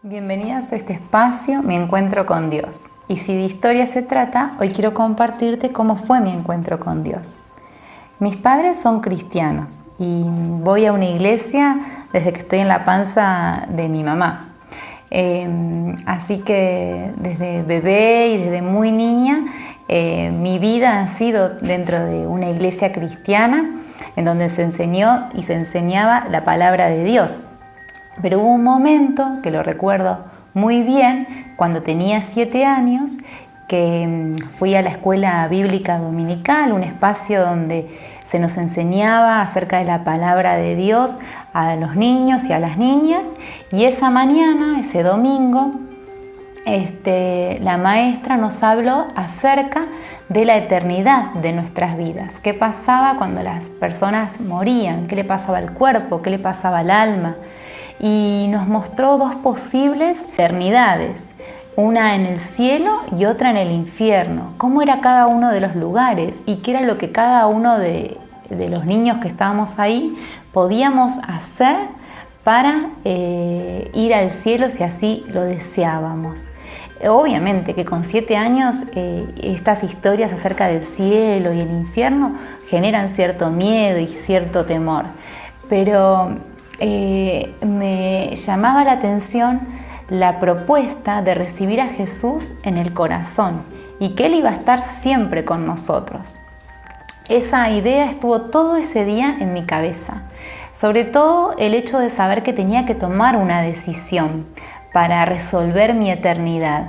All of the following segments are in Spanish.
Bienvenidas a este espacio, Mi Encuentro con Dios. Y si de historia se trata, hoy quiero compartirte cómo fue mi encuentro con Dios. Mis padres son cristianos y voy a una iglesia desde que estoy en la panza de mi mamá. Así que desde bebé y desde muy niña, mi vida ha sido dentro de una iglesia cristiana en donde se enseñó y se enseñaba la palabra de Dios. Pero hubo un momento, que lo recuerdo muy bien, cuando tenía 7 años, que fui a la escuela bíblica dominical, un espacio donde se nos enseñaba acerca de la palabra de Dios a los niños y a las niñas, y esa mañana, ese domingo, la maestra nos habló acerca de la eternidad de nuestras vidas. ¿Qué pasaba cuando las personas morían? ¿Qué le pasaba al cuerpo? ¿Qué le pasaba al alma? Y nos mostró 2 posibles eternidades, una en el cielo y otra en el infierno. Cómo era cada uno de los lugares y qué era lo que cada uno de los niños que estábamos ahí podíamos hacer para ir al cielo si así lo deseábamos. Obviamente que con 7 años estas historias acerca del cielo y el infierno generan cierto miedo y cierto temor, pero me llamaba la atención la propuesta de recibir a Jesús en el corazón y que Él iba a estar siempre con nosotros. Esa idea estuvo todo ese día en mi cabeza, sobre todo el hecho de saber que tenía que tomar una decisión para resolver mi eternidad.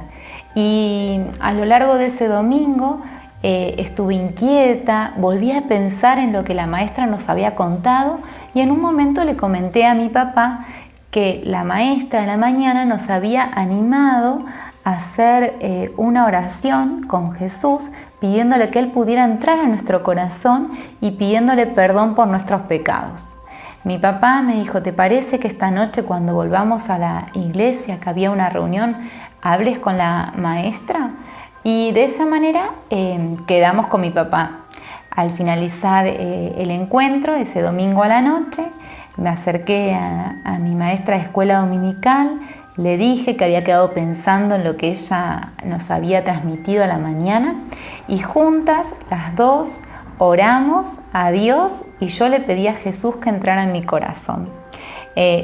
Y a lo largo de ese domingo estuve inquieta, volví a pensar en lo que la maestra nos había contado y en un momento le comenté a mi papá que la maestra a la mañana nos había animado a hacer una oración con Jesús, pidiéndole que Él pudiera entrar a nuestro corazón y pidiéndole perdón por nuestros pecados. Mi papá me dijo, ¿te parece que esta noche cuando volvamos a la iglesia, que había una reunión, hables con la maestra? Y de esa manera quedamos con mi papá. Al finalizar el encuentro, ese domingo a la noche, me acerqué a mi maestra de escuela dominical, le dije que había quedado pensando en lo que ella nos había transmitido a la mañana y juntas, las dos, oramos a Dios y yo le pedí a Jesús que entrara en mi corazón.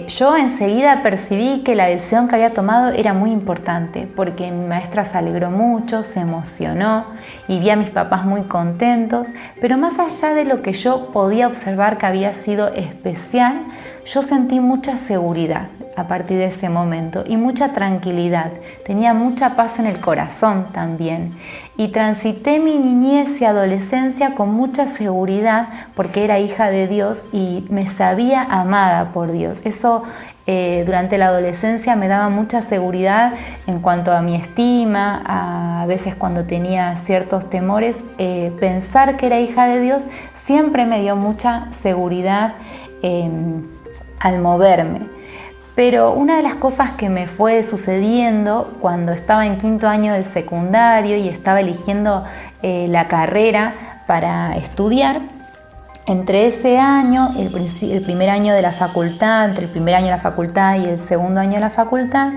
Yo enseguida percibí que la decisión que había tomado era muy importante porque mi maestra se alegró mucho, se emocionó y vi a mis papás muy contentos, pero más allá de lo que yo podía observar que había sido especial, yo sentí mucha seguridad a partir de ese momento y mucha tranquilidad. Tenía mucha paz en el corazón también y transité mi niñez y adolescencia con mucha seguridad porque era hija de Dios y me sabía amada por Dios. Eso durante la adolescencia me daba mucha seguridad en cuanto a mi estima, a veces cuando tenía ciertos temores, pensar que era hija de Dios siempre me dio mucha seguridad al moverme. Pero una de las cosas que me fue sucediendo cuando estaba en 5º año del secundario y estaba eligiendo la carrera para estudiar, entre ese año, el primer año de la facultad, entre el primer año de la facultad y el segundo año de la facultad,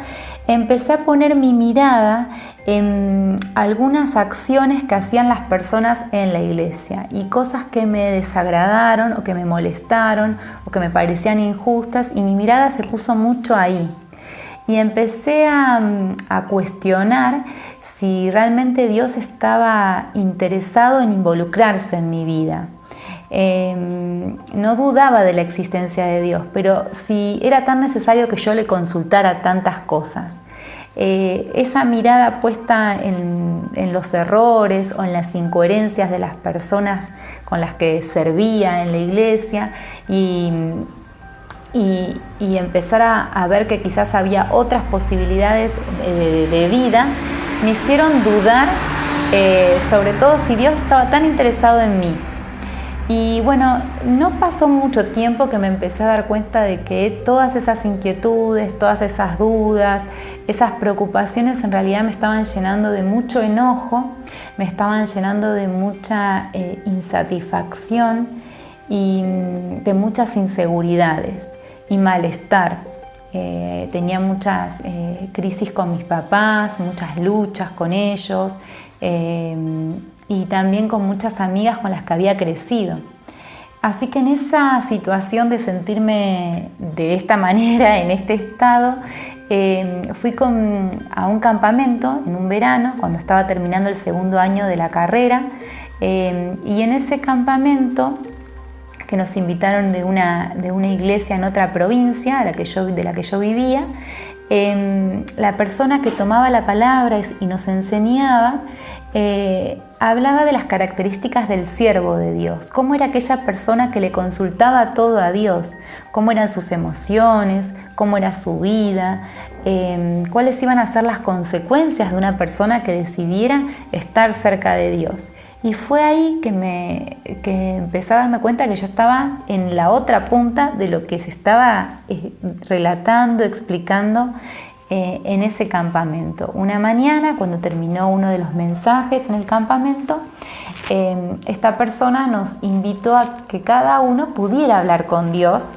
empecé a poner mi mirada en algunas acciones que hacían las personas en la iglesia y cosas que me desagradaron o que me molestaron o que me parecían injustas y mi mirada se puso mucho ahí. Y empecé a cuestionar si realmente Dios estaba interesado en involucrarse en mi vida. No dudaba de la existencia de Dios, pero si era tan necesario que yo le consultara tantas cosas. Esa mirada puesta en los errores o en las incoherencias de las personas con las que servía en la iglesia y empezar a ver que quizás había otras posibilidades de vida, me hicieron dudar sobre todo si Dios estaba tan interesado en mí. Y bueno, no pasó mucho tiempo que me empecé a dar cuenta de que todas esas inquietudes, todas esas dudas, esas preocupaciones en realidad me estaban llenando de mucho enojo, me estaban llenando de mucha insatisfacción y de muchas inseguridades y malestar. tenía muchas crisis con mis papás, muchas luchas con ellos, y también con muchas amigas con las que había crecido. Así que en esa situación de sentirme de esta manera, en este estado, fui a un campamento en un verano, cuando estaba terminando el segundo año de la carrera, y en ese campamento, que nos invitaron de una iglesia en otra provincia de la que yo vivía, la persona que tomaba la palabra y nos enseñaba, hablaba de las características del siervo de Dios, cómo era aquella persona que le consultaba todo a Dios, cómo eran sus emociones, cómo era su vida, cuáles iban a ser las consecuencias de una persona que decidiera estar cerca de Dios. Y fue ahí que empecé a darme cuenta que yo estaba en la otra punta de lo que se estaba relatando, explicando en ese campamento. Una mañana, cuando terminó uno de los mensajes en el campamento, esta persona nos invitó a que cada uno pudiera hablar con Dios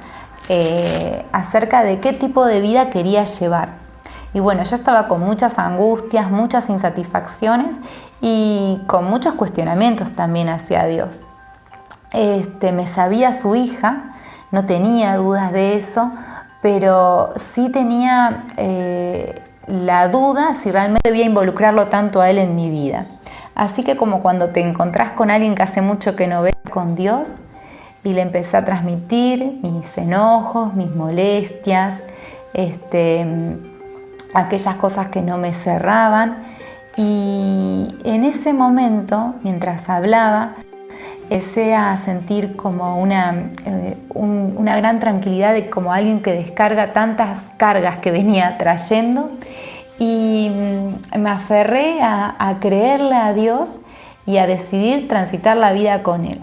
acerca de qué tipo de vida quería llevar. Y bueno, yo estaba con muchas angustias, muchas insatisfacciones y con muchos cuestionamientos también hacia Dios. Me sabía su hija, no tenía dudas de eso, pero sí tenía la duda si realmente debía involucrarlo tanto a él en mi vida. Así que como cuando te encontrás con alguien que hace mucho que no ves, con Dios, y le empecé a transmitir mis enojos, mis molestias, aquellas cosas que no me cerraban, y en ese momento, mientras hablaba, empecé a sentir como una gran tranquilidad, de como alguien que descarga tantas cargas que venía trayendo, y me aferré a creerle a Dios y a decidir transitar la vida con Él.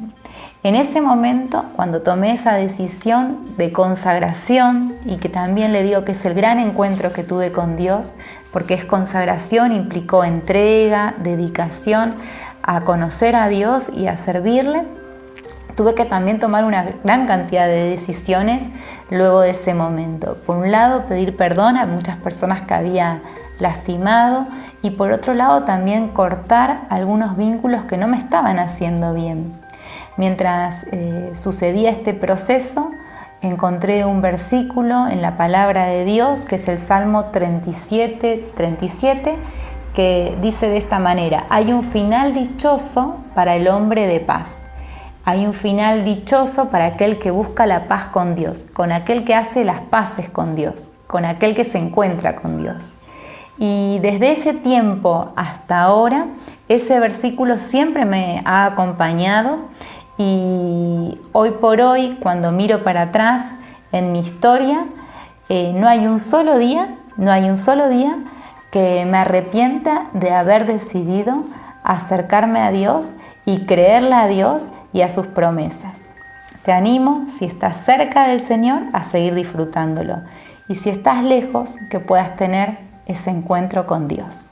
En ese momento, cuando tomé esa decisión de consagración, y que también le digo que es el gran encuentro que tuve con Dios, porque es consagración, implicó entrega, dedicación a conocer a Dios y a servirle, tuve que también tomar una gran cantidad de decisiones luego de ese momento. Por un lado, pedir perdón a muchas personas que había lastimado, y por otro lado también cortar algunos vínculos que no me estaban haciendo bien. Mientras sucedía este proceso, encontré un versículo en la palabra de Dios, que es el Salmo 37, que dice de esta manera: hay un final dichoso para el hombre de paz. Hay un final dichoso para aquel que busca la paz con Dios, con aquel que hace las paces con Dios, con aquel que se encuentra con Dios. Y desde ese tiempo hasta ahora, ese versículo siempre me ha acompañado, y hoy por hoy, cuando miro para atrás en mi historia, no hay un solo día que me arrepienta de haber decidido acercarme a Dios y creerle a Dios y a sus promesas. Te animo, si estás cerca del Señor, a seguir disfrutándolo, y si estás lejos, que puedas tener ese encuentro con Dios.